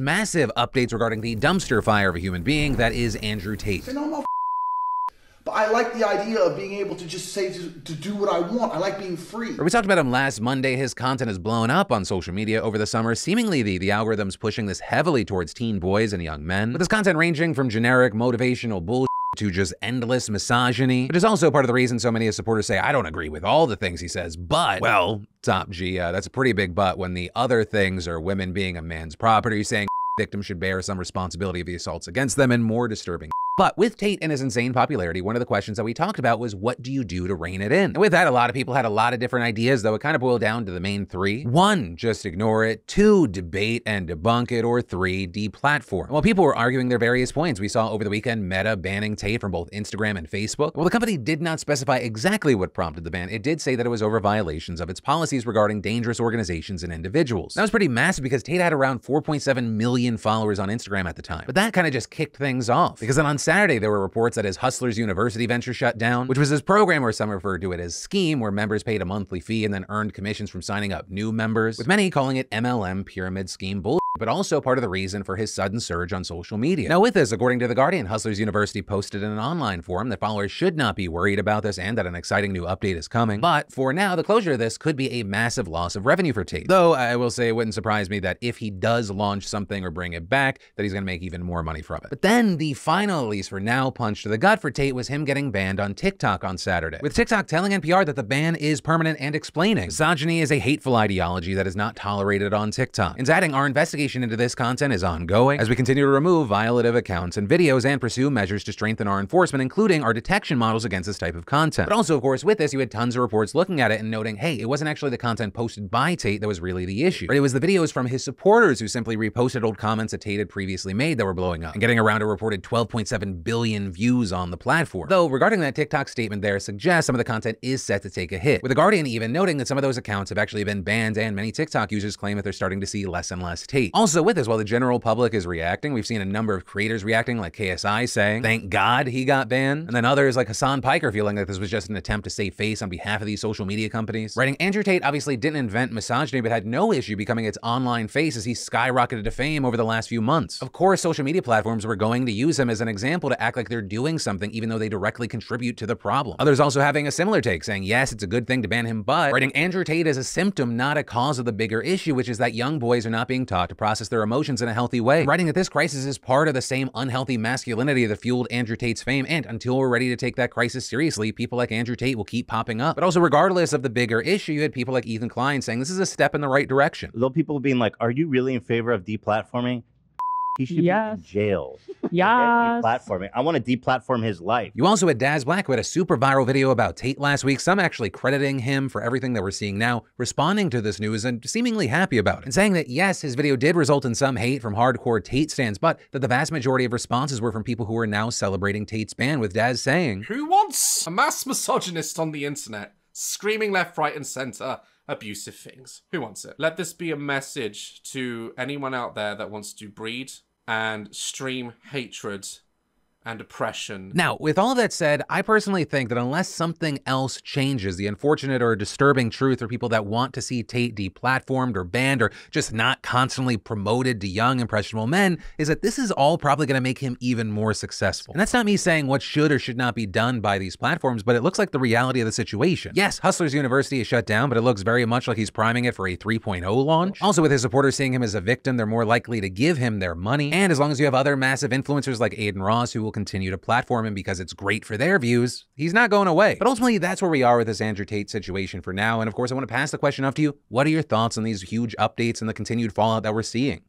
Massive updates regarding the dumpster fire of a human being that is Andrew Tate. But I like the idea of being able to just say to do what I want. I like being free. We talked about him last Monday. His content has blown up on social media over the summer. Seemingly the algorithm's pushing this heavily towards teen boys and young men, with his content ranging from generic motivational bullshit to just endless misogyny, which is also part of the reason so many of his supporters say, I don't agree with all the things he says, but, well, top G, that's a pretty big but when the other things are women being a man's property, saying victims should bear some responsibility of the assaults against them, and more disturbing. But with Tate and his insane popularity, one of the questions that we talked about was, what do you do to rein it in? And with that, a lot of people had a lot of different ideas, though it kind of boiled down to the main three. 1, just ignore it. 2, debate and debunk it. Or 3, deplatform. And while people were arguing their various points, we saw over the weekend Meta banning Tate from both Instagram and Facebook. While the company did not specify exactly what prompted the ban, it did say that it was over violations of its policies regarding dangerous organizations and individuals. That was pretty massive because Tate had around 4.7 million followers on Instagram at the time. But that kind of just kicked things off, because then on Saturday, there were reports that his Hustlers University venture shut down, which was his program, or some referred to it as scheme, where members paid a monthly fee and then earned commissions from signing up new members, with many calling it MLM pyramid scheme bullshit, but also part of the reason for his sudden surge on social media. Now with this, according to The Guardian, Hustlers University posted in an online forum that followers should not be worried about this and that an exciting new update is coming. But for now, the closure of this could be a massive loss of revenue for Tate. Though I will say it wouldn't surprise me that if he does launch something or bring it back, that he's gonna make even more money from it. But then the final, at least for now, punch to the gut for Tate was him getting banned on TikTok on Saturday, with TikTok telling NPR that the ban is permanent and explaining misogyny is a hateful ideology that is not tolerated on TikTok. And adding, our investigation into this content is ongoing as we continue to remove violative accounts and videos and pursue measures to strengthen our enforcement, including our detection models against this type of content. But also, of course, with this, you had tons of reports looking at it and noting, hey, it wasn't actually the content posted by Tate that was really the issue, right? It was the videos from his supporters who simply reposted old comments that Tate had previously made that were blowing up and getting around a reported 12.7 billion views on the platform. Though regarding that TikTok statement there suggests some of the content is set to take a hit, with The Guardian even noting that some of those accounts have actually been banned, and many TikTok users claim that they're starting to see less and less Tate. Also with this, while the general public is reacting, we've seen a number of creators reacting, like KSI saying, thank God he got banned, and then others like Hasan Piker feeling that this was just an attempt to save face on behalf of these social media companies. Writing, Andrew Tate obviously didn't invent misogyny, but had no issue becoming its online face as he skyrocketed to fame over the last few months. Of course, social media platforms were going to use him as an example to act like they're doing something even though they directly contribute to the problem. Others also having a similar take, saying, yes, it's a good thing to ban him, but writing, Andrew Tate is a symptom, not a cause of the bigger issue, which is that young boys are not being taught to process their emotions in a healthy way. Writing that this crisis is part of the same unhealthy masculinity that fueled Andrew Tate's fame, and until we're ready to take that crisis seriously, people like Andrew Tate will keep popping up. But also, regardless of the bigger issue, you had people like Ethan Klein saying this is a step in the right direction. Though people being like, are you really in favor of deplatforming? He should be in jail. Deplatforming. I want to deplatform his life. You also had Daz Black, who had a super viral video about Tate last week, some actually crediting him for everything that we're seeing now, responding to this news and seemingly happy about it, and saying that yes, his video did result in some hate from hardcore Tate stans, but that the vast majority of responses were from people who are now celebrating Tate's ban, with Daz saying, who wants a mass misogynist on the internet screaming left, right, and center abusive things? Who wants it? Let this be a message to anyone out there that wants to breed and stream hatred and oppression. Now, with all that said, I personally think that unless something else changes, the unfortunate or disturbing truth for people that want to see Tate deplatformed or banned or just not constantly promoted to young, impressionable men is that this is all probably going to make him even more successful. And that's not me saying what should or should not be done by these platforms, but it looks like the reality of the situation. Yes, Hustlers University is shut down, but it looks very much like he's priming it for a 3.0 launch. Also, with his supporters seeing him as a victim, they're more likely to give him their money. And as long as you have other massive influencers like Aiden Ross who will continue to platform him because it's great for their views, he's not going away. But ultimately, that's where we are with this Andrew Tate situation for now. And of course, I want to pass the question off to you. What are your thoughts on these huge updates and the continued fallout that we're seeing?